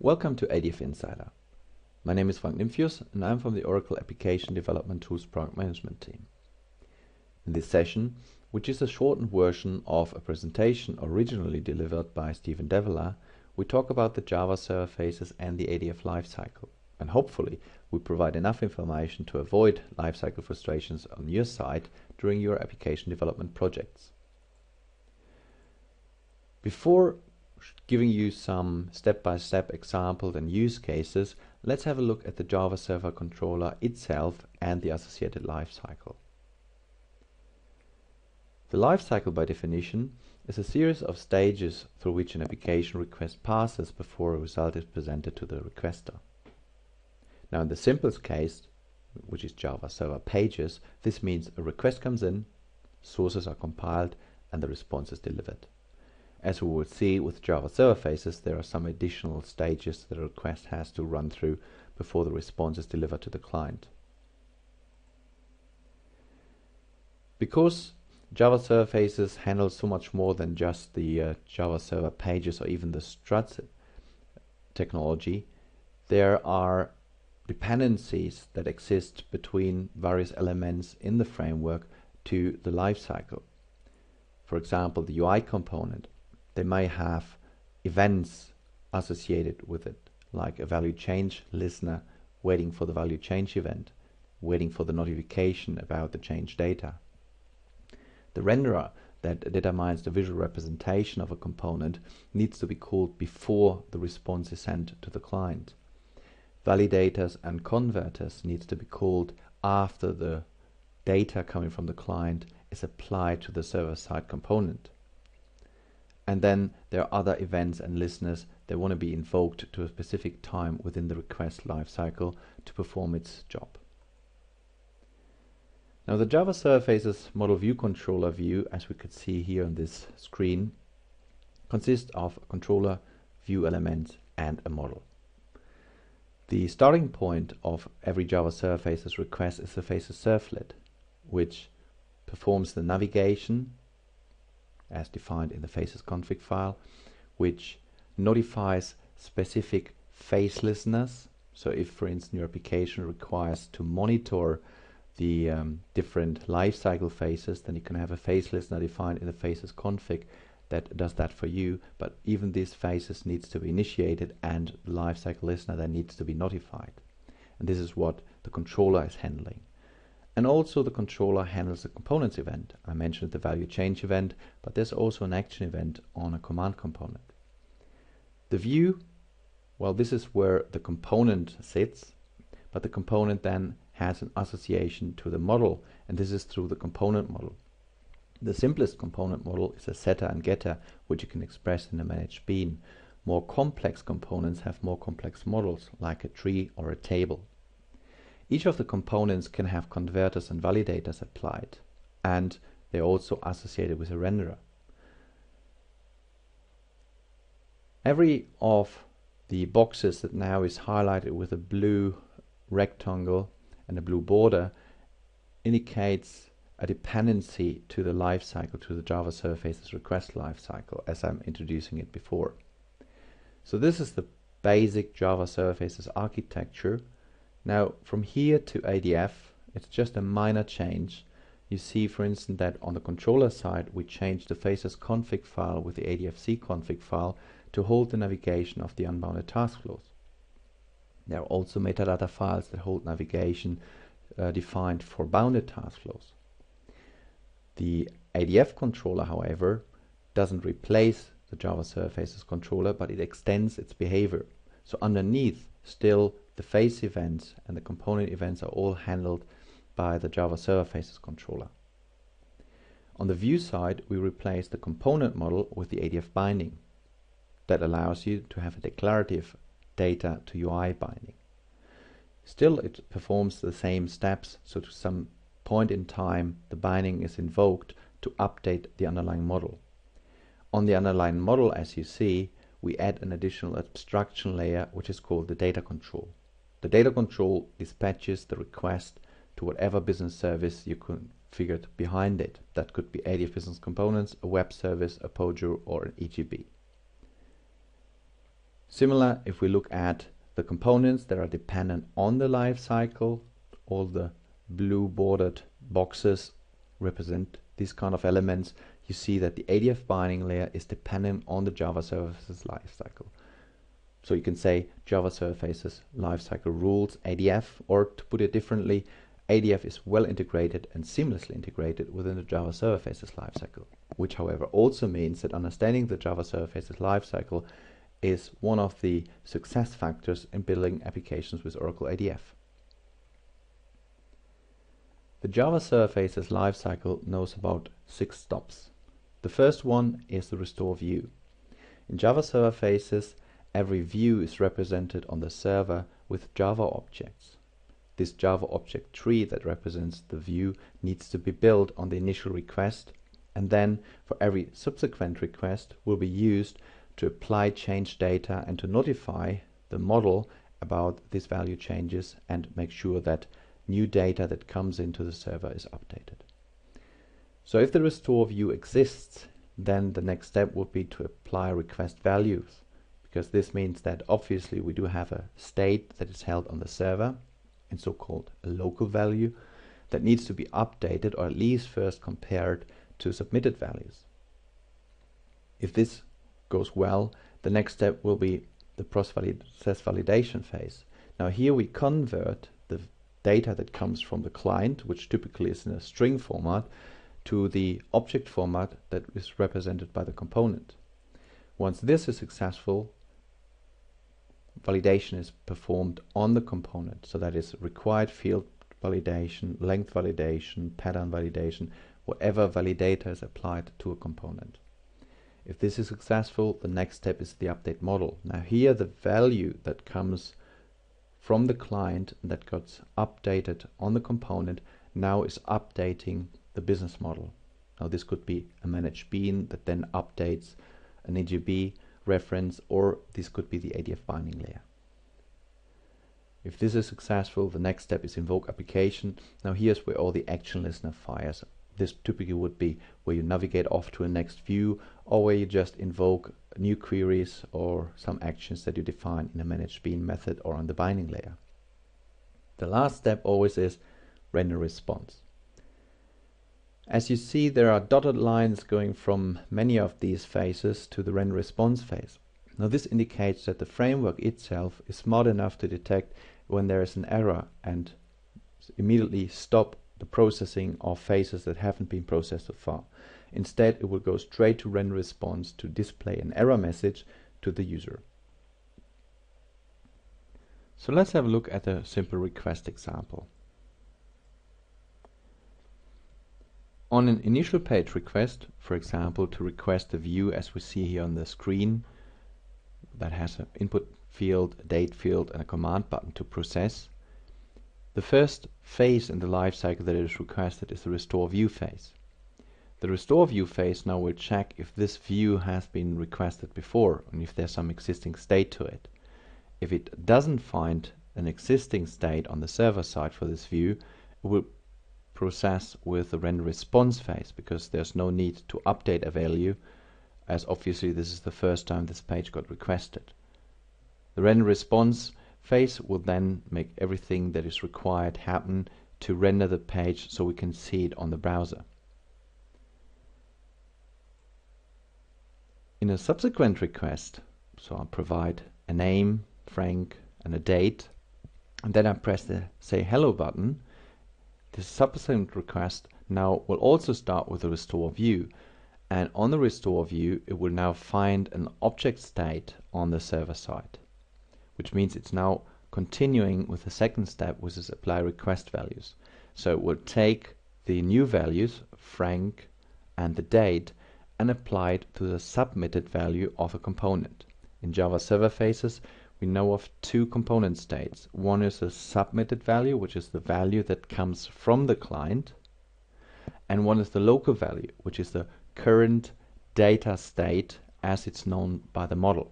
Welcome to ADF Insider. My name is Frank Nymphius and I'm from the Oracle Application Development Tools Product Management team. In this session, which is a shortened version of a presentation originally delivered by Stephen Develer, we talk about the Java server phases and the ADF lifecycle. And hopefully, we provide enough information to avoid lifecycle frustrations on your side during your application development projects. Before giving you some step-by-step examples and use cases, let's have a look at the Java Server Controller itself and the associated lifecycle. The lifecycle, by definition, is a series of stages through which an application request passes before a result is presented to the requester. Now, in the simplest case, which is Java Server Pages, this means a request comes in, sources are compiled, and the response is delivered. As we will see with Java Server Phases, there are some additional stages that a request has to run through before the response is delivered to the client. Because Java Server Phases handle so much more than just the Java Server Pages or even the struts technology, there are dependencies that exist between various elements in the framework to the lifecycle. For example, the UI component. They may have events associated with it, like a value change listener waiting for the value change event, waiting for the notification about the change data. The renderer that determines the visual representation of a component needs to be called before the response is sent to the client. Validators and converters needs to be called after the data coming from the client is applied to the server-side component. And then there are other events and listeners that want to be invoked to a specific time within the request lifecycle to perform its job. Now, the Java Server Phases Model View Controller view, as we could see here on this screen, consists of a controller, view elements, and a model. The starting point of every Java Server Phases request is the Phases servlet, which performs the navigation as defined in the phases config file, which notifies specific phase listeners. So if, for instance, your application requires to monitor the different lifecycle phases, then you can have a phase listener defined in the phases config that does that for you. But even these phases needs to be initiated and the lifecycle listener then needs to be notified. And this is what the controller is handling. And also the controller handles the components event. I mentioned the value change event, but there's also an action event on a command component. The view, well, this is where the component sits, but the component then has an association to the model, and this is through the component model. The simplest component model is a setter and getter, which you can express in a managed bean. More complex components have more complex models, like a tree or a table. Each of the components can have converters and validators applied, and they're also associated with a renderer. Every of the boxes that now is highlighted with a blue rectangle and a blue border indicates a dependency to the lifecycle, to the Java Server Phases request lifecycle, as I'm introducing it before. So this is the basic Java Server Phases architecture. Now, from here to ADF, it's just a minor change. You see, for instance, that on the controller side, we changed the phases config file with the ADFC config file to hold the navigation of the unbounded task flows. There are also metadata files that hold navigation defined for bounded task flows. The ADF controller, however, doesn't replace the Java Server Phases controller, but it extends its behavior. So underneath, still the phase events and the component events are all handled by the Java Server Phases controller. On the view side, we replace the component model with the ADF binding. That allows you to have a declarative data to UI binding. Still, it performs the same steps, so to some point in time, the binding is invoked to update the underlying model. On the underlying model, as you see, we add an additional abstraction layer, which is called the data control. The data control dispatches the request to whatever business service you configured behind it. That could be ADF Business Components, a web service, a POJO, or an EGB. Similar, if we look at the components that are dependent on the lifecycle, all the blue bordered boxes represent these kind of elements. You see that the ADF binding layer is dependent on the Java Services Lifecycle. So you can say Java Services Lifecycle rules ADF, or to put it differently, ADF is well integrated and seamlessly integrated within the Java Services Lifecycle, which however also means that understanding the Java Services Lifecycle is one of the success factors in building applications with Oracle ADF. The Java Services Lifecycle knows about 6 stops. The first one is the restore view. In Java Services, every view is represented on the server with Java objects. This Java object tree that represents the view needs to be built on the initial request, and then for every subsequent request will be used to apply change data and to notify the model about these value changes and make sure that new data that comes into the server is updated. So if the restore view exists, then the next step would be to apply request values, because this means that obviously we do have a state that is held on the server, and so-called a local value, that needs to be updated or at least first compared to submitted values. If this goes well, the next step will be the process validation phase. Now here we convert the data that comes from the client, which typically is in a string format, to the object format that is represented by the component. Once this is successful, validation is performed on the component. So that is required field validation, length validation, pattern validation, whatever validator is applied to a component. If this is successful, the next step is the update model. Now here the value that comes from the client that gets updated on the component now is updating the business model. Now this could be a managed bean that then updates an EGB reference, or this could be the ADF binding layer. If this is successful, the next step is invoke application. Now here's where all the action listener fires. This typically would be where you navigate off to a next view, or where you just invoke new queries or some actions that you define in a managed bean method or on the binding layer. The last step always is render response. As you see, there are dotted lines going from many of these phases to the render response phase. Now this indicates that the framework itself is smart enough to detect when there is an error and immediately stop the processing of phases that haven't been processed so far. Instead, it will go straight to render response to display an error message to the user. So let's have a look at a simple request example. On an initial page request, for example, to request a view as we see here on the screen that has an input field, a date field, and a command button to process, the first phase in the lifecycle that is requested is the restore view phase. The restore view phase now will check if this view has been requested before and if there's some existing state to it. If it doesn't find an existing state on the server side for this view, it will process with the render response phase, because there's no need to update a value, as obviously this is the first time this page got requested. The render response phase will then make everything that is required happen to render the page so we can see it on the browser. In a subsequent request, so I'll provide a name, Frank, and a date, and then I press the say hello button. The subsequent request now will also start with the restore view, and on the restore view it will now find an object state on the server side, which means it's now continuing with the second step, which is apply request values. So it will take the new values, Frank and the date, and apply it to the submitted value of a component. In Java server phases, we know of two component states. One is the submitted value, which is the value that comes from the client, and one is the local value, which is the current data state as it's known by the model.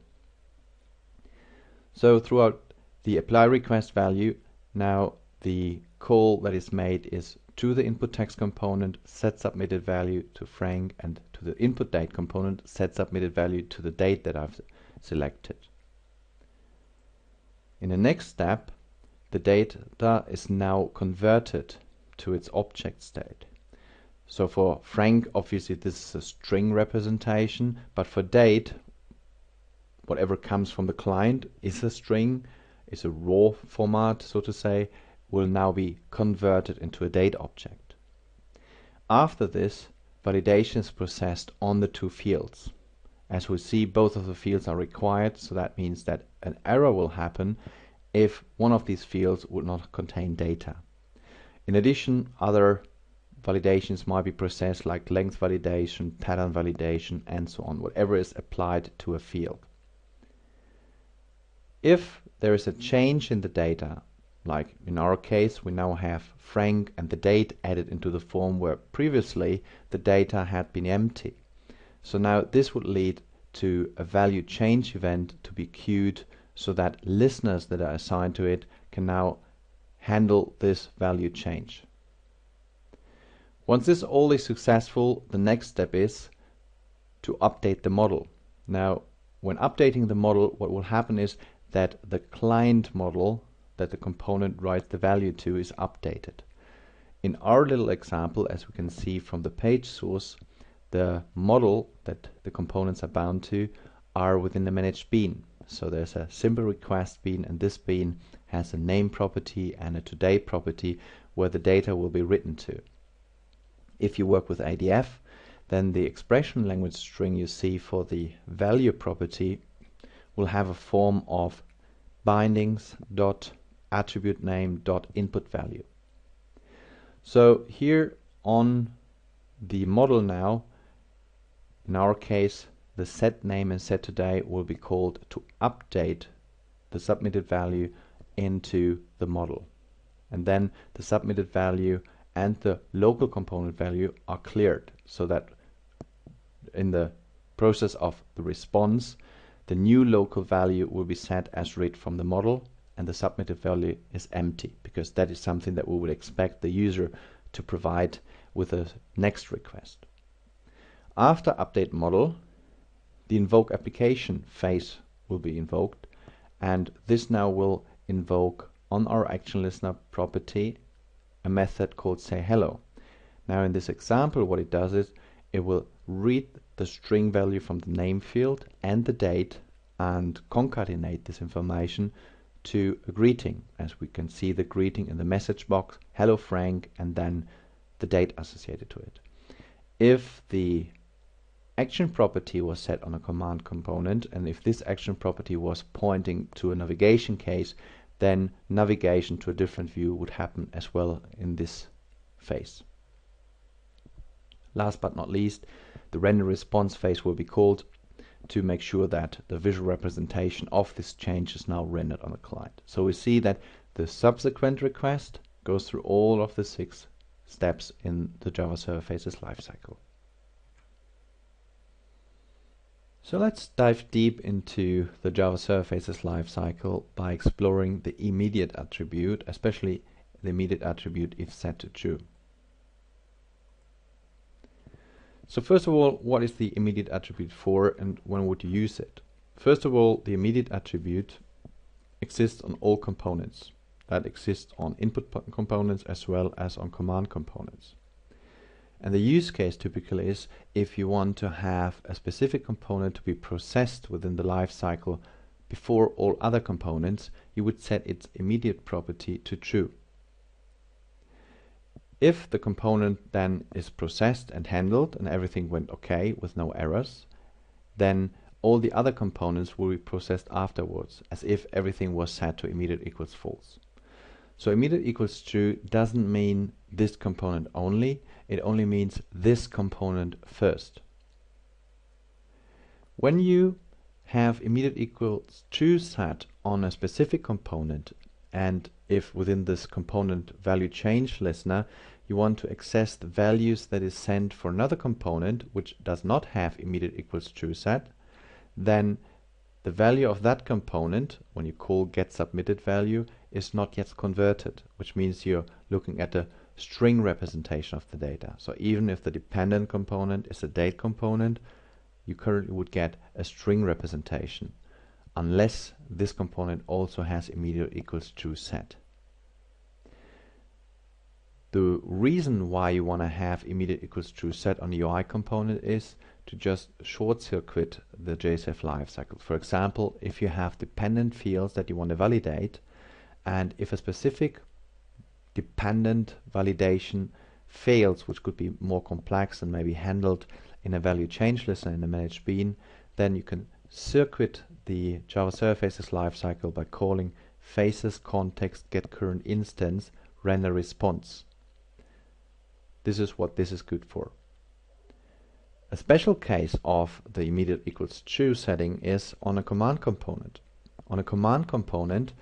So throughout the apply request value, now the call that is made is to the input text component, set submitted value to Frank, and to the input date component, set submitted value to the date that I've selected. In the next step, the data is now converted to its object state. So for Frank, obviously this is a string representation, but for date, whatever comes from the client is a string, is a raw format, so to say, will now be converted into a date object. After this, validation is processed on the two fields. As we see, both of the fields are required, so that means that an error will happen if one of these fields would not contain data. In addition, other validations might be processed, like length validation, pattern validation, and so on, whatever is applied to a field. If there is a change in the data, like in our case, we now have Frank and the date added into the form where previously the data had been empty. So now this would lead to a value change event to be queued so that listeners that are assigned to it can now handle this value change. Once this all is successful, the next step is to update the model. Now, when updating the model, what will happen is that the client model that the component writes the value to is updated. In our little example, as we can see from the page source, the model that the components are bound to are within the managed bean. So there's a simple request bean, and this bean has a name property and a today property where the data will be written to. If you work with ADF, then the expression language string you see for the value property will have a form of bindings dot attribute name dot input value. So here on the model now, in our case, the set name and set today will be called to update the submitted value into the model. And then the submitted value and the local component value are cleared, so that in the process of the response, the new local value will be set as read from the model, and the submitted value is empty, because that is something that we would expect the user to provide with the next request. After update model, the invoke application phase will be invoked, and this now will invoke on our action listener property a method called sayHello. Now in this example, what it does is it will read the string value from the name field and the date and concatenate this information to a greeting. As we can see, the greeting in the message box, hello Frank, and then the date associated to it. If the action property was set on a command component, and if this action property was pointing to a navigation case, then navigation to a different view would happen as well in this phase. Last but not least, the render response phase will be called to make sure that the visual representation of this change is now rendered on the client. So we see that the subsequent request goes through all of the 6 steps in the Java Server Faces lifecycle. So let's dive deep into the Java Server Faces lifecycle by exploring the immediate attribute, especially the immediate attribute if set to true. So first of all, what is the immediate attribute for, and when would you use it? First of all, the immediate attribute exists on all components. That exists on input components as well as on command components. And the use case typically is if you want to have a specific component to be processed within the lifecycle before all other components, you would set its immediate property to true. If the component then is processed and handled and everything went okay with no errors, then all the other components will be processed afterwards, as if everything was set to immediate equals false. So immediate equals true doesn't mean this component only, it only means this component first. When you have immediate equals true set on a specific component, and if within this component value change listener you want to access the values that is sent for another component which does not have immediate equals true set, then the value of that component, when you call get submitted value, is not yet converted, which means you're looking at a string representation of the data. So even if the dependent component is a date component, you currently would get a string representation unless this component also has immediate equals true set. The reason why you want to have immediate equals true set on the UI component is to just short-circuit the JSF lifecycle. For example, if you have dependent fields that you want to validate, and if a specific dependent validation fails, which could be more complex and maybe handled in a value change listener in a managed bean, then you can circuit the Java Server Faces lifecycle by calling faces context get current instance render response. This is what this is good for. A special case of the immediate equals true setting is on a command component. On a command component,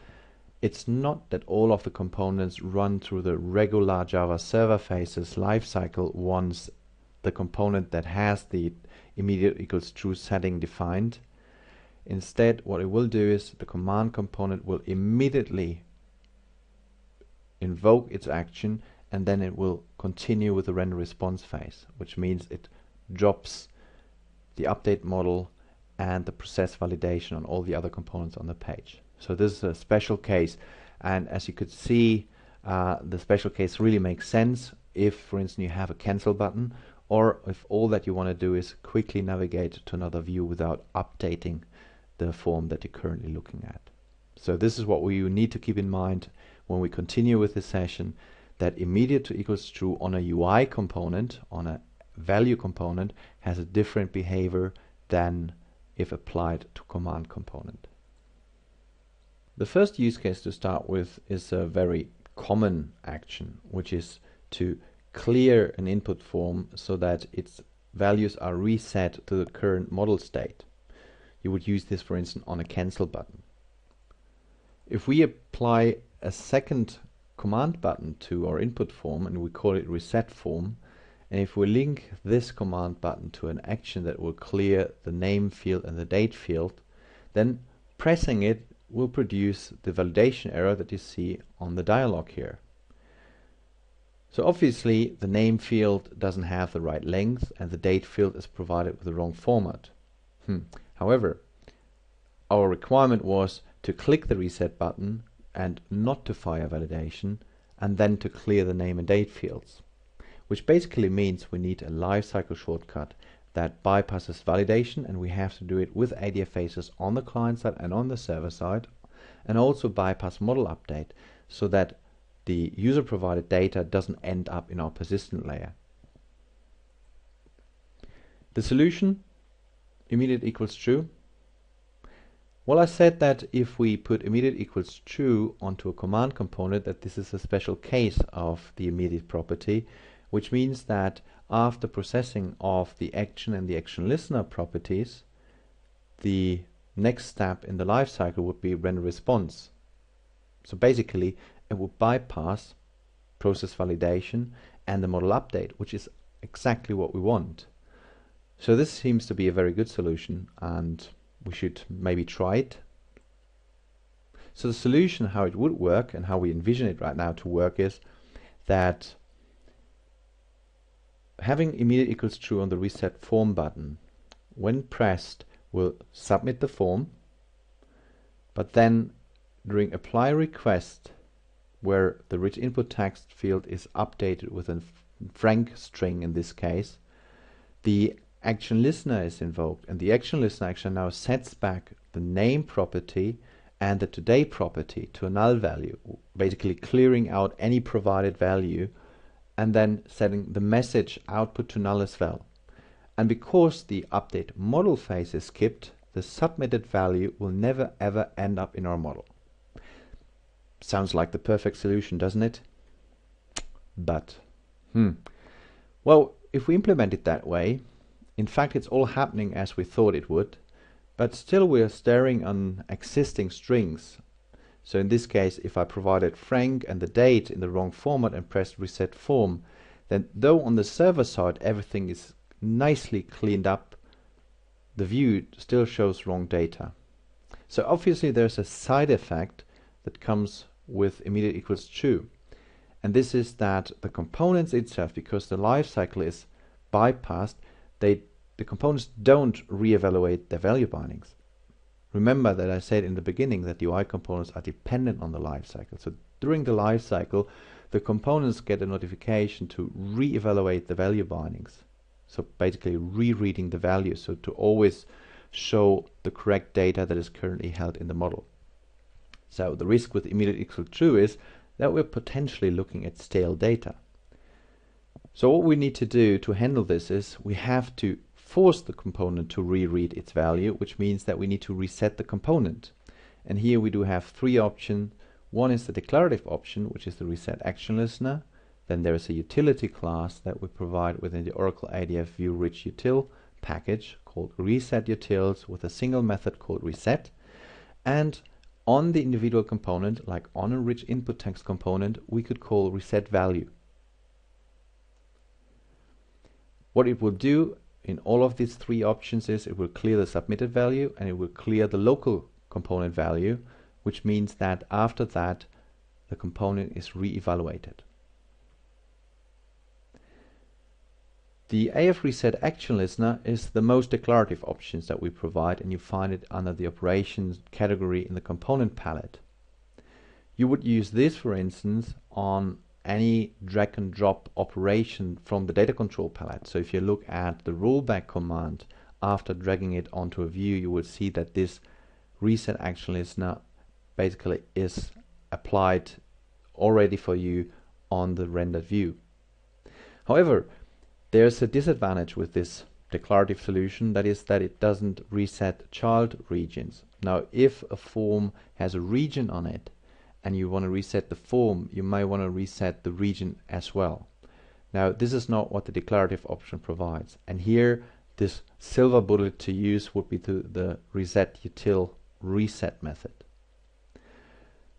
it's not that all of the components run through the regular Java Server Faces lifecycle once the component that has the immediate equals true setting defined. Instead, what it will do is the command component will immediately invoke its action, and then it will continue with the render response phase, which means it drops the update model and the process validation on all the other components on the page. So this is a special case, and as you could see, the special case really makes sense if, for instance, you have a cancel button, or if all that you want to do is quickly navigate to another view without updating the form that you're currently looking at. So this is what we need to keep in mind when we continue with this session, that immediate to equals true on a UI component, on a value component, has a different behavior than if applied to command component. The first use case to start with is a very common action, which is to clear an input form so that its values are reset to the current model state. You would use this, for instance, on a cancel button. If we apply a second command button to our input form, and we call it reset form, and if we link this command button to an action that will clear the name field and the date field, then pressing it will produce the validation error that you see on the dialog here. So obviously the name field doesn't have the right length, and the date field is provided with the wrong format. However, our requirement was to click the reset button and not to fire validation, and then to clear the name and date fields, which basically means we need a lifecycle shortcut that bypasses validation, and we have to do it with ADF faces on the client side and on the server side, and also bypass model update so that the user provided data doesn't end up in our persistent layer. The solution, immediate equals true. Well, I said that if we put immediate equals true onto a command component, that this is a special case of the immediate property, which means that after processing of the action and the action listener properties, the next step in the lifecycle would be render response. So basically, it would bypass process validation and the model update, which is exactly what we want. So this seems to be a very good solution, and we should maybe try it. So the solution, how it would work and how we envision it right now to work, is that having immediate equals true on the reset form button, when pressed, will submit the form, but then during apply request, where the rich input text field is updated with a frank string in this case, the action listener is invoked, and the action listener actually now sets back the name property and the today property to a null value, basically clearing out any provided value and then setting the message output to null as well. And because the update model phase is skipped, the submitted value will never ever end up in our model. Sounds like the perfect solution, doesn't it? But, well, if we implement it that way, in fact it's all happening as we thought it would, but still we are staring on existing strings. So in this case, if I provided frank and the date in the wrong format and pressed reset form, then though on the server side everything is nicely cleaned up, the view still shows wrong data. So obviously there's a side effect that comes with immediate equals true, and this is that the components itself, because the lifecycle is bypassed, the components don't reevaluate their value bindings. Remember that I said in the beginning that the UI components are dependent on the lifecycle. So during the lifecycle, the components get a notification to re-evaluate the value bindings. So basically rereading the values, so to always show the correct data that is currently held in the model. So the risk with immediate equals true is that we're potentially looking at stale data. So what we need to do to handle this is we have to force the component to reread its value, which means that we need to reset the component. And here we do have three options. One is the declarative option, which is the reset action listener. Then there is a utility class that we provide within the Oracle ADF View Rich Util package called reset utils with a single method called reset. And on the individual component, like on a rich input text component, we could call reset value. What it will do in all of these three options is it will clear the submitted value and it will clear the local component value, which means that after that the component is re-evaluated. The AF Reset Action Listener is the most declarative options that we provide, and you find it under the operations category in the component palette. You would use this, for instance, on any drag and drop operation from the data control palette. So if you look at the rollback command after dragging it onto a view, you will see that this Reset Action Listener basically is applied already for you on the rendered view. However, there's a disadvantage with this declarative solution, that is that it doesn't reset child regions. Now, if a form has a region on it and you want to reset the form, you might want to reset the region as well. Now, this is not what the declarative option provides. And here, this silver bullet to use would be the reset util reset method.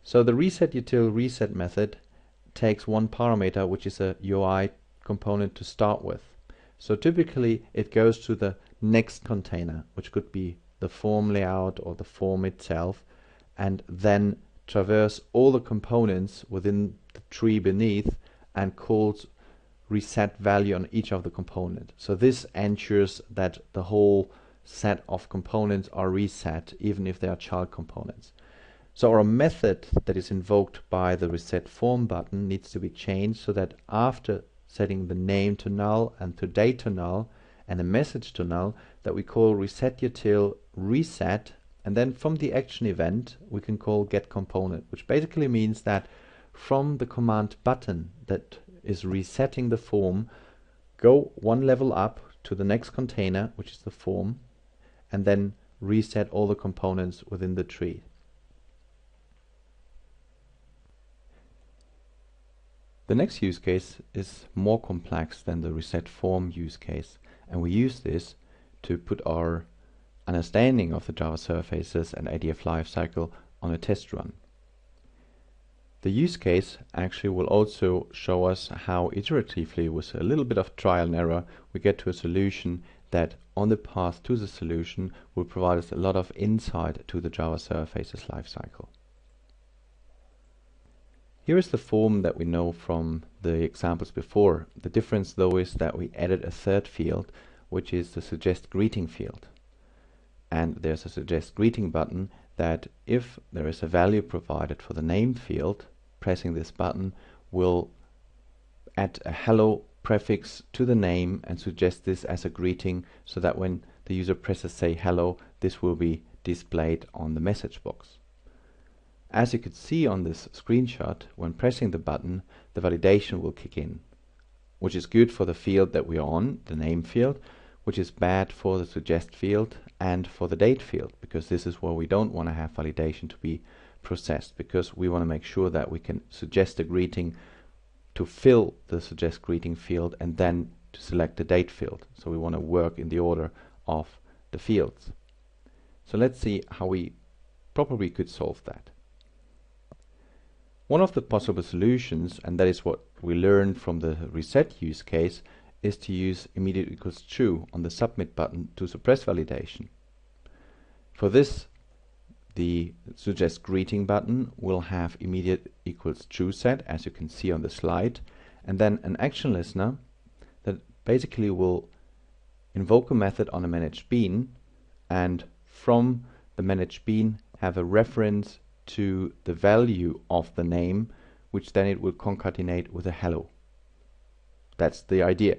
So the reset util reset method takes one parameter, which is a UI component to start with. So typically it goes to the next container, which could be the form layout or the form itself, and then traverse all the components within the tree beneath and calls reset value on each of the components. So this ensures that the whole set of components are reset, even if they are child components. So our method that is invoked by the reset form button needs to be changed so that after setting the name to null and to date to null and a message to null, that we call reset util reset, and then from the action event we can call get component, which basically means that from the command button that is resetting the form, go one level up to the next container, which is the form, and then reset all the components within the tree. The next use case is more complex than the reset form use case, and we use this to put our understanding of the Java surfaces and ADF lifecycle on a test run. The use case actually will also show us how iteratively, with a little bit of trial and error, we get to a solution that on the path to the solution will provide us a lot of insight to the Java surfaces lifecycle. Here is the form that we know from the examples before. The difference though is that we added a third field, which is the suggest greeting field. And there's a suggest greeting button that if there is a value provided for the name field, pressing this button will add a hello prefix to the name and suggest this as a greeting, so that when the user presses say hello, this will be displayed on the message box. As you could see on this screenshot, when pressing the button, the validation will kick in, which is good for the field that we are on, the name field, which is bad for the suggest field and for the date field, because this is where we don't want to have validation to be processed, because we want to make sure that we can suggest a greeting to fill the suggest greeting field and then to select the date field. So we want to work in the order of the fields. So let's see how we probably could solve that. One of the possible solutions, and that is what we learned from the reset use case, is to use immediate equals true on the submit button to suppress validation. For this, the suggest greeting button will have immediate equals true set, as you can see on the slide, and then an action listener that basically will invoke a method on a managed bean, and from the managed bean have a reference to the value of the name, which then it will concatenate with a hello. That's the idea.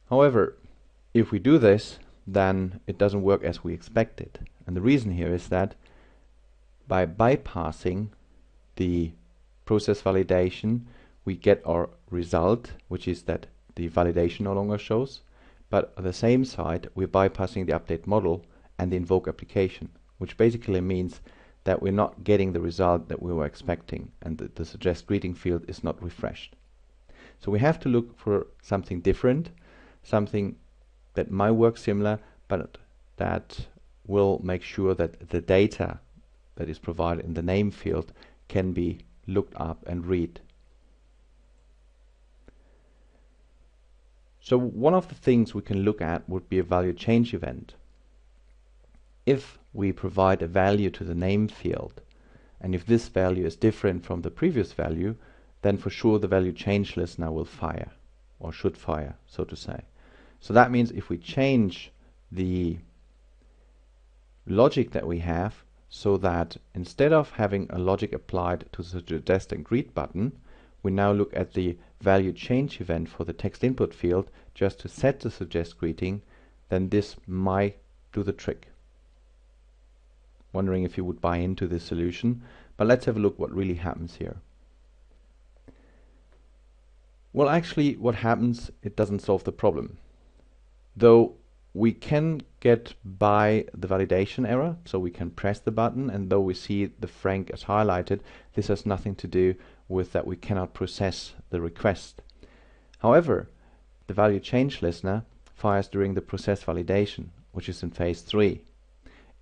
However, if we do this, then it doesn't work as we expected. And the reason here is that by bypassing the process validation, we get our result, which is that the validation no longer shows. But on the same side, we're bypassing the update model and the invoke application, which basically means that we're not getting the result that we were expecting, and the suggest greeting field is not refreshed. So we have to look for something different, something that might work similar, but that will make sure that the data that is provided in the name field can be looked up and read. So one of the things we can look at would be a value change event. If we provide a value to the name field, and if this value is different from the previous value, then for sure the value change listener will fire, or should fire, so to say. So that means if we change the logic that we have, so that instead of having a logic applied to the suggest and greet button, we now look at the value change event for the text input field just to set the suggest greeting, then this might do the trick. Wondering if you would buy into this solution, but let's have a look what really happens here. Well, actually what happens, it doesn't solve the problem. Though we can get by the validation error, so we can press the button, and though we see the frank as highlighted, this has nothing to do with that we cannot process the request. However, the value change listener fires during the process validation, which is in phase 3.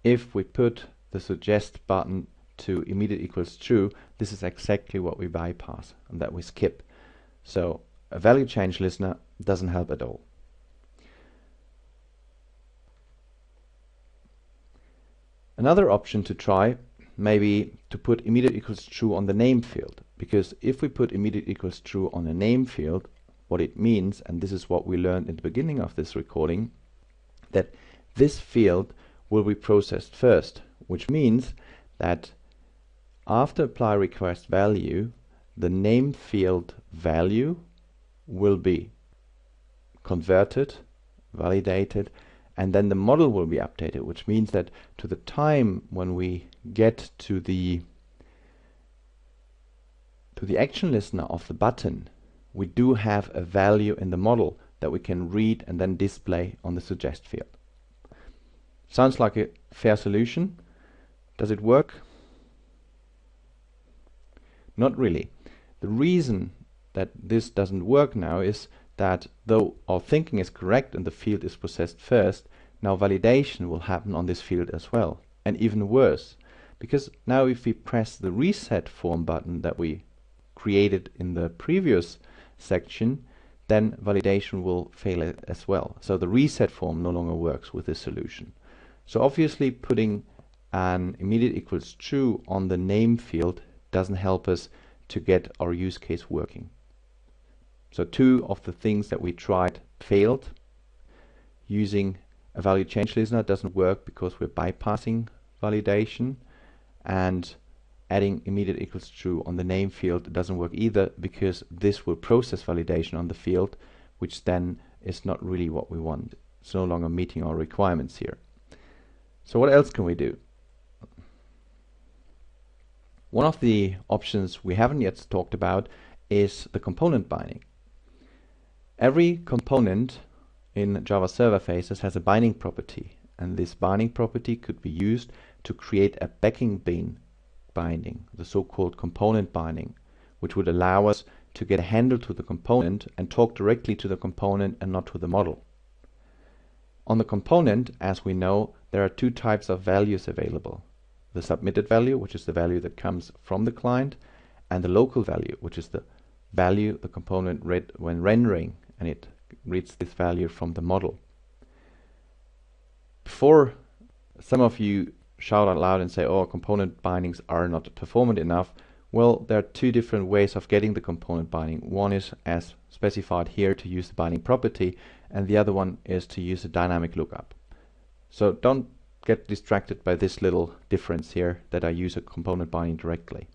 If we put the suggest button to immediate equals true, this is exactly what we bypass and that we skip. So a value change listener doesn't help at all. Another option to try may be to put immediate equals true on the name field, because if we put immediate equals true on a name field, what it means, and this is what we learned in the beginning of this recording, that this field will be processed first, which means that after apply request value, the name field value will be converted, validated, and then the model will be updated, which means that to the time when we get to the action listener of the button, we do have a value in the model that we can read and then display on the suggest field. Sounds like a fair solution. Does it work? Not really. The reason that this doesn't work now is that though our thinking is correct and the field is processed first, now validation will happen on this field as well. And even worse, because now if we press the reset form button that we created in the previous section, then validation will fail as well. So the reset form no longer works with this solution. So obviously putting an immediate equals true on the name field doesn't help us to get our use case working. So two of the things that we tried failed. Using a value change listener doesn't work because we're bypassing validation, and adding immediate equals true on the name field doesn't work either, because this will process validation on the field, which then is not really what we want. It's no longer meeting our requirements here. So what else can we do? One of the options we haven't yet talked about is the component binding. Every component in Java server phases has a binding property, and this binding property could be used to create a backing bean binding, the so-called component binding, which would allow us to get a handle to the component and talk directly to the component and not to the model. On the component, as we know, there are two types of values available. The submitted value, which is the value that comes from the client, and the local value, which is the value the component read when rendering, and it reads this value from the model. Before some of you shout out loud and say, oh, component bindings are not performant enough, well, there are two different ways of getting the component binding. One is, as specified here, to use the binding property, and the other one is to use a dynamic lookup. So don't get distracted by this little difference here that I use a component binding directly.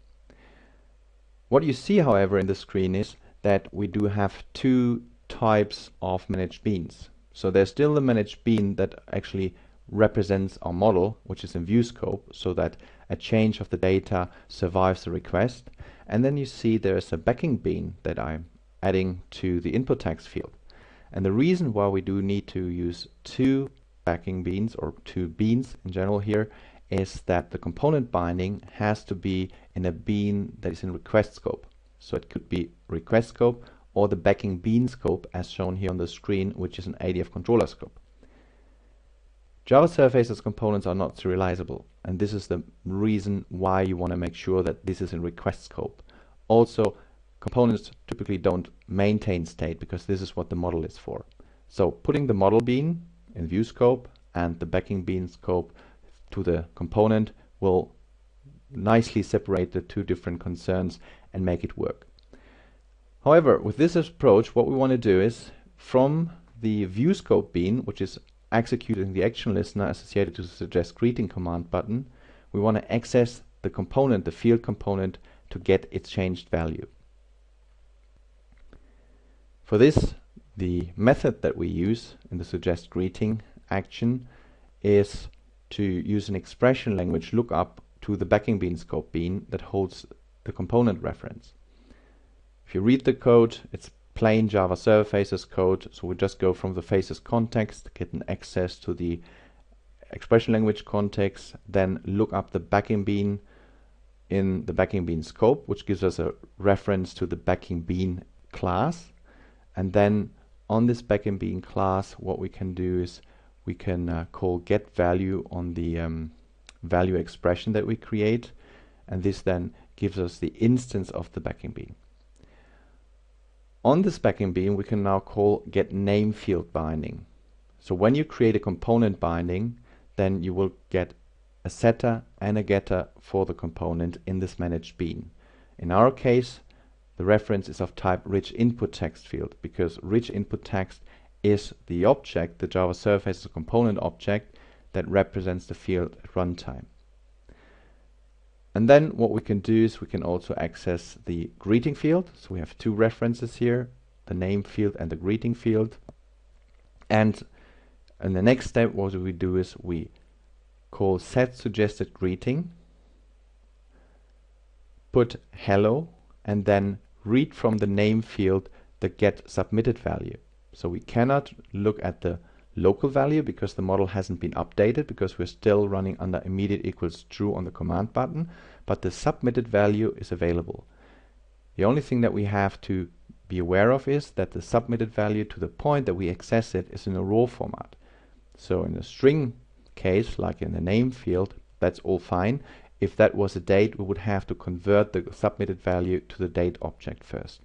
What you see, however, in the screen is that we do have two types of managed beans. So there's still the managed bean that actually represents our model, which is in view scope, so that a change of the data survives the request. And then you see there's a backing bean that I'm adding to the input text field. And the reason why we do need to use two backing beans, or two beans in general here, is that the component binding has to be in a bean that is in request scope. So it could be request scope or the backing bean scope as shown here on the screen, which is an ADF controller scope. Java Surfaces components are not serializable, and this is the reason why you want to make sure that this is in request scope. Also, components typically don't maintain state because this is what the model is for. So putting the model bean in view scope and the backing bean scope to the component will nicely separate the two different concerns and make it work. However, with this approach, what we want to do is from the view scope bean, which is executing the action listener associated to the suggest greeting command button, we want to access the component, the field component, to get its changed value. For this, the method that we use in the suggest greeting action is to use an expression language lookup to the backing bean scope bean that holds the component reference. If you read the code, it's plain Java Server Faces code, so we just go from the Faces context, get an access to the expression language context, then look up the backing bean in the backing bean scope, which gives us a reference to the backing bean class. And then on this backing bean class, what we can do is we can call get value on the value expression that we create, and this then gives us the instance of the backing bean. On this backing bean, we can now call get name field binding. So when you create a component binding, then you will get a setter and a getter for the component in this managed bean. In our case, the reference is of type rich input text field, because rich input text is the object, the Java Server Faces component object that represents the field at runtime. And then what we can do is we can also access the greeting field. So we have two references here, the name field and the greeting field. And in the next step, what we do is we call set suggested greeting, put hello, and then read from the name field the get submitted value. So we cannot look at the local value because the model hasn't been updated, because we're still running under immediate equals true on the command button, but the submitted value is available. The only thing that we have to be aware of is that the submitted value to the point that we access it is in a raw format. So in a string case, like in the name field, that's all fine. If that was a date, we would have to convert the submitted value to the date object first.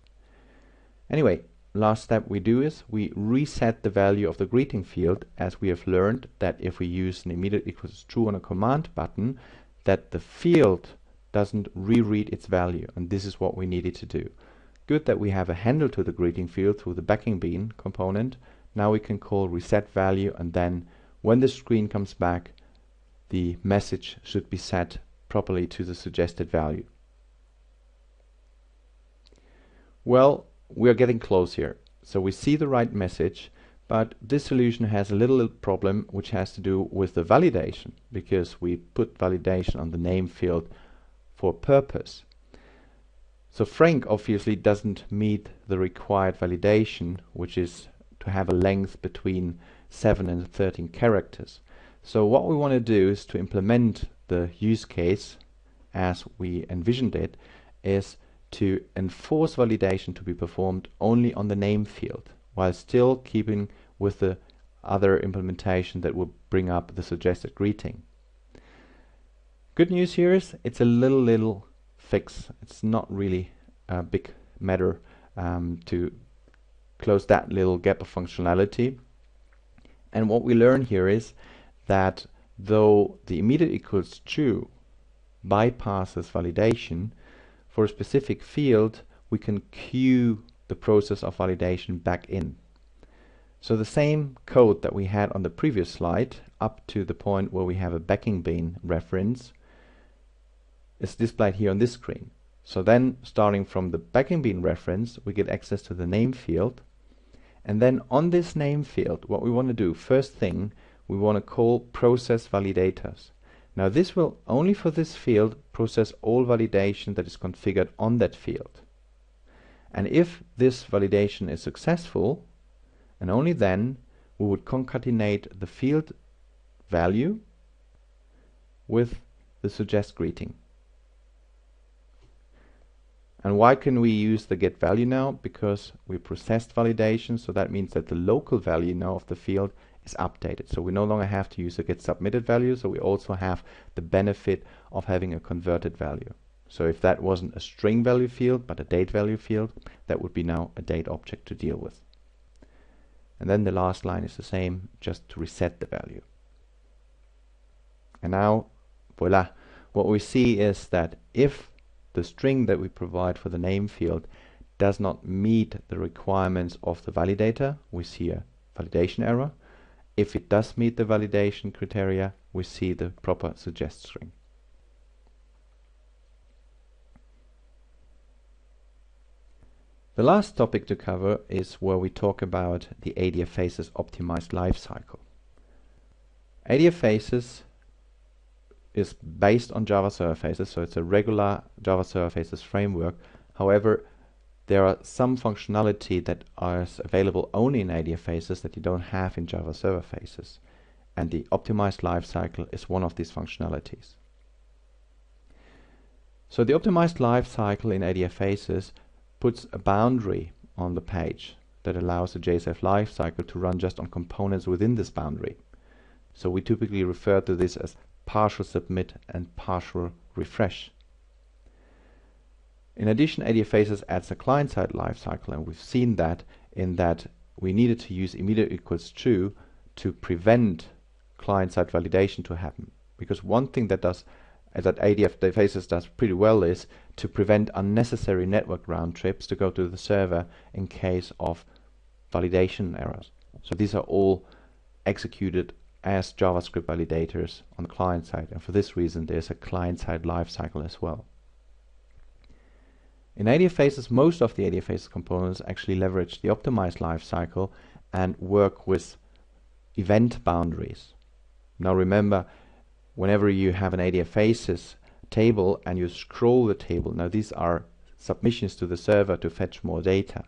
Anyway, last step we do is we reset the value of the greeting field, as we have learned that if we use an immediate equals true on a command button, that the field doesn't reread its value, and this is what we needed to do. Good that we have a handle to the greeting field through the backing bean component. Now we can call reset value, and then when the screen comes back, the message should be set properly to the suggested value. Well, we are getting close here. So we see the right message, but this solution has a little problem which has to do with the validation, because we put validation on the name field for purpose. So Frank obviously doesn't meet the required validation, which is to have a length between 7 and 13 characters. So what we want to do is to implement the use case as we envisioned it, is to enforce validation to be performed only on the name field, while still keeping with the other implementation that will bring up the suggested greeting. Good news here is it's a little fix. It's not really a big matter to close that little gap of functionality. And what we learn here is that though the immediate equals true bypasses validation, for a specific field we can queue the process of validation back in. So the same code that we had on the previous slide up to the point where we have a backing bean reference is displayed here on this screen. So then starting from the backing bean reference, we get access to the name field. And then on this name field, what we want to do, first thing, we want to call process validators. Now this will only for this field process all validation that is configured on that field. And if this validation is successful, and only then, we would concatenate the field value with the suggest greeting. And why can we use the get value now? Because we processed validation, so that means that the local value now of the field is updated. So we no longer have to use a get submitted value, so we also have the benefit of having a converted value. So if that wasn't a string value field, but a date value field, that would be now a date object to deal with. And then the last line is the same, just to reset the value. And now, voila, what we see is that if the string that we provide for the name field does not meet the requirements of the validator, we see a validation error. If it does meet the validation criteria, we see the proper suggest string. The last topic to cover is where we talk about the ADF Faces optimized lifecycle. ADF Faces is based on Java Server Faces, so it's a regular Java Server Faces framework. However, there are some functionality that is available only in ADF Faces that you don't have in Java Server Faces. And the optimized lifecycle is one of these functionalities. So the optimized lifecycle in ADF Faces puts a boundary on the page that allows the JSF lifecycle to run just on components within this boundary. So we typically refer to this as partial submit and partial refresh. In addition, ADF Faces adds a client-side lifecycle, and we've seen that in that we needed to use immediate equals true to prevent client-side validation to happen. Because one thing that ADF Faces does pretty well is to prevent unnecessary network round trips to go to the server in case of validation errors. So these are all executed as JavaScript validators on the client side, and for this reason there's a client-side lifecycle as well. In ADF Faces, most of the ADF Faces components actually leverage the optimized lifecycle and work with event boundaries. Now remember, whenever you have an ADF Faces table and you scroll the table, now these are submissions to the server to fetch more data.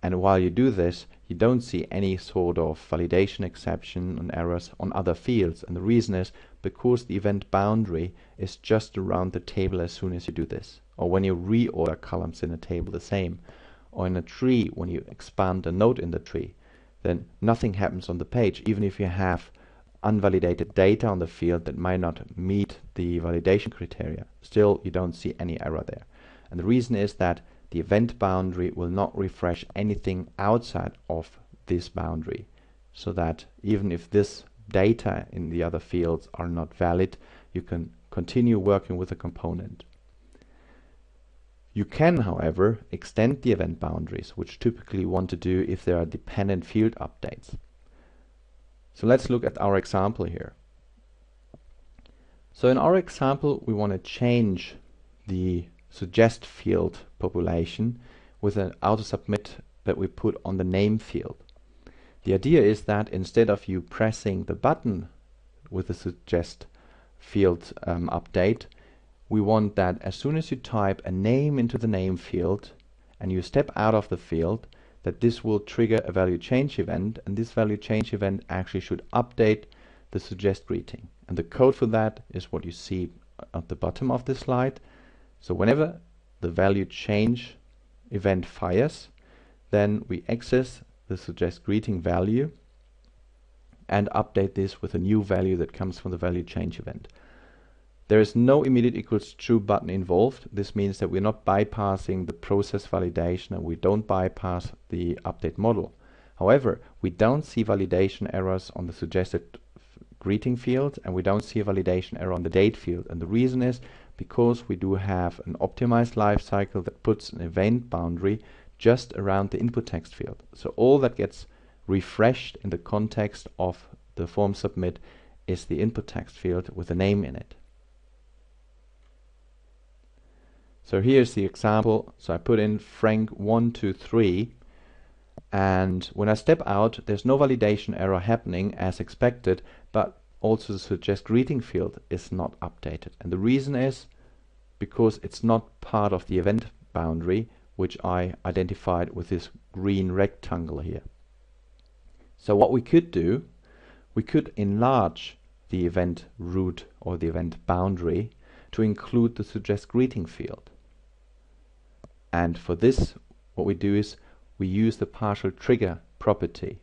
And while you do this, you don't see any sort of validation exception and errors on other fields. And the reason is because the event boundary is just around the table as soon as you do this. Or when you reorder columns in a table, the same. Or in a tree, when you expand a node in the tree, then nothing happens on the page, even if you have unvalidated data on the field that might not meet the validation criteria. Still, you don't see any error there. And the reason is that the event boundary will not refresh anything outside of this boundary, so that even if this data in the other fields are not valid, you can continue working with the component. You can, however, extend the event boundaries, which typically you want to do if there are dependent field updates. So let's look at our example here. So in our example, we want to change the suggest field population with an auto submit that we put on the name field. The idea is that instead of you pressing the button with the suggest field update, we want that as soon as you type a name into the name field and you step out of the field, that this will trigger a value change event, and this value change event actually should update the suggest greeting. And the code for that is what you see at the bottom of the slide. So whenever the value change event fires, then we access the suggest greeting value and update this with a new value that comes from the value change event. There is no immediate equals true button involved. This means that we're not bypassing the process validation and we don't bypass the update model. However, we don't see validation errors on the suggested greeting field, and we don't see a validation error on the date field. And the reason is because we do have an optimized lifecycle that puts an event boundary just around the input text field. So all that gets refreshed in the context of the form submit is the input text field with a name in it. So here's the example. So I put in Frank123, and when I step out, there's no validation error happening as expected, but also the suggest greeting field is not updated. And the reason is because it's not part of the event boundary, which I identified with this green rectangle here. So what we could do, we could enlarge the event root or the event boundary to include the suggest greeting field. And for this, what we do is we use the partial trigger property.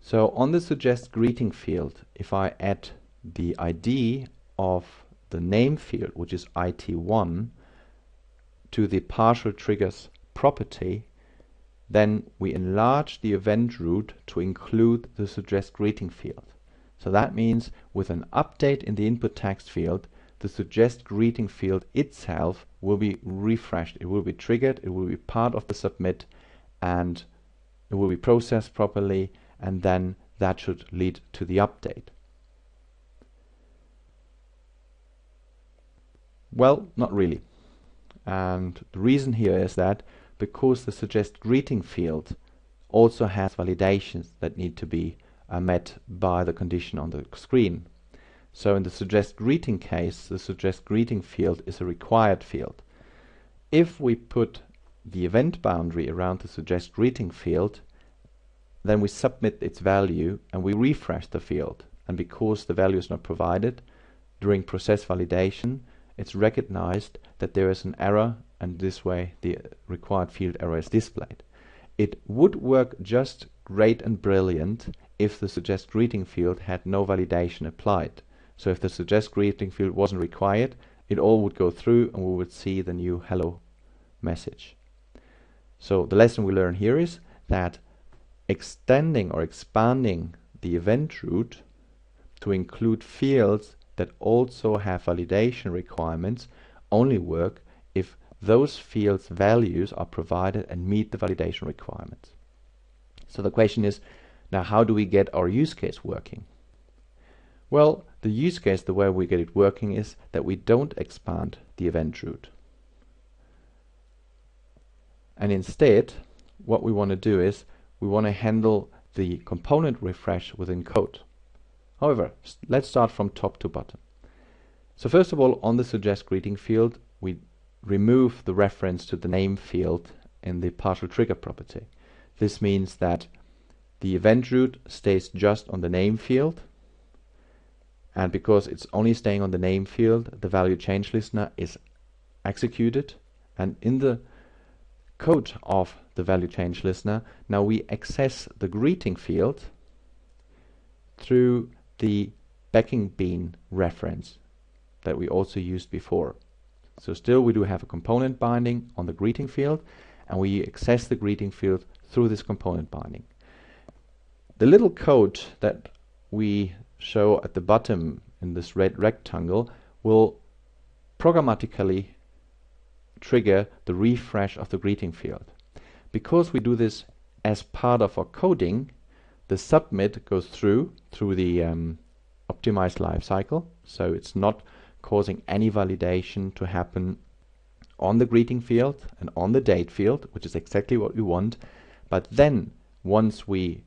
So on the suggest greeting field, if I add the ID of the name field, which is IT1, to the partial triggers property, then we enlarge the event root to include the suggest greeting field. So that means with an update in the input text field, the suggest greeting field itself will be refreshed. It will be triggered, it will be part of the submit, and it will be processed properly, and then that should lead to the update. Well, not really. And the reason here is that because the suggest greeting field also has validations that need to be met by the condition on the screen. So in the suggest greeting case, the suggest greeting field is a required field. If we put the event boundary around the suggest greeting field, then we submit its value and we refresh the field. And because the value is not provided during process validation, it's recognized that there is an error, and this way the required field error is displayed. It would work just great and brilliant if the suggest greeting field had no validation applied. So if the suggest greeting field wasn't required, it all would go through and we would see the new hello message. So the lesson we learn here is that extending or expanding the event root to include fields that also have validation requirements only work if those fields' values are provided and meet the validation requirements. So the question is, now how do we get our use case working? Well, the use case, the way we get it working is that we don't expand the event root. And instead, what we want to do is we want to handle the component refresh within code. However, let's start from top to bottom. So first of all, on the suggest greeting field, we remove the reference to the name field in the partial trigger property. This means that the event root stays just on the name field, and because it's only staying on the name field, the value change listener is executed, and in the code of the value change listener, now we access the greeting field through the backing bean reference that we also used before. So still we do have a component binding on the greeting field, and we access the greeting field through this component binding. The little code that we show at the bottom in this red rectangle will programmatically trigger the refresh of the greeting field. Because we do this as part of our coding, the submit goes through the optimized lifecycle, so it's not causing any validation to happen on the greeting field and on the date field, which is exactly what we want. But then once we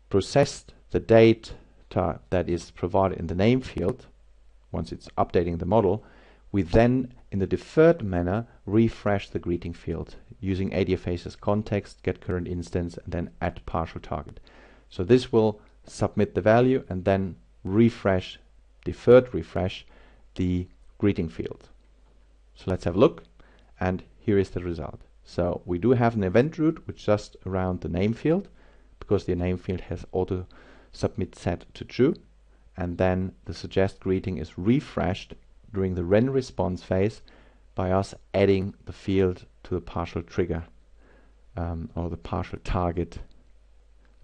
processed the data that is provided in the name field, once it's updating the model, we then in the deferred manner refresh the greeting field using ADFA's as context, get current instance, and then add partial target. So this will submit the value and then refresh, deferred refresh, the greeting field. So let's have a look, and here is the result. So we do have an event root which is just around the name field, because the name field has auto submit set to true, and then the suggest greeting is refreshed during the when response phase by us adding the field to the partial trigger or the partial target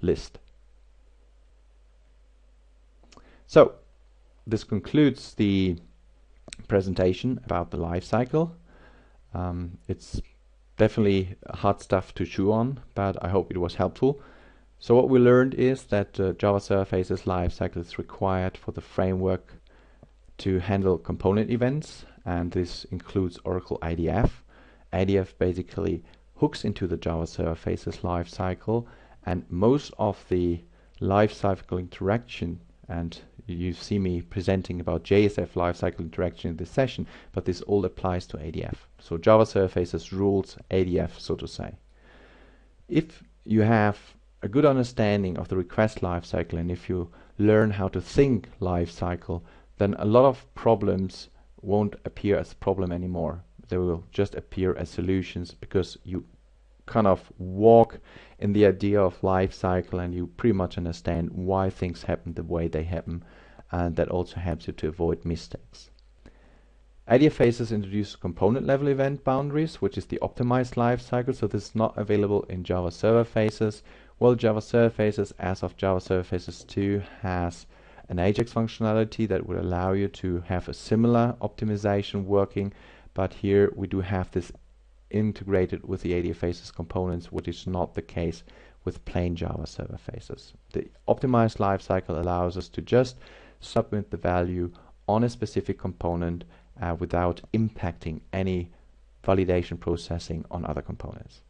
list. So this concludes the presentation about the lifecycle. It's definitely hard stuff to chew on, but I hope it was helpful. So what we learned is that Java Server Faces Lifecycle is required for the framework to handle component events, and this includes Oracle ADF. ADF basically hooks into the Java Server Faces Lifecycle, and most of the lifecycle interaction, and you see me presenting about JSF lifecycle interaction in this session, but this all applies to ADF. So Java Server Faces rules ADF, so to say. If you have a good understanding of the request lifecycle, and if you learn how to think lifecycle, then a lot of problems won't appear as a problem anymore. They will just appear as solutions, because you kind of walk in the idea of lifecycle and you pretty much understand why things happen the way they happen, and that also helps you to avoid mistakes. ADF Faces introduce component level event boundaries, which is the optimized lifecycle, so this is not available in Java Server Faces. Well, Java Server Faces, as of Java Server Faces 2, has an Ajax functionality that would allow you to have a similar optimization working, but here we do have this integrated with the ADF Faces components, which is not the case with plain Java Server Faces. The optimized lifecycle allows us to just submit the value on a specific component without impacting any validation processing on other components.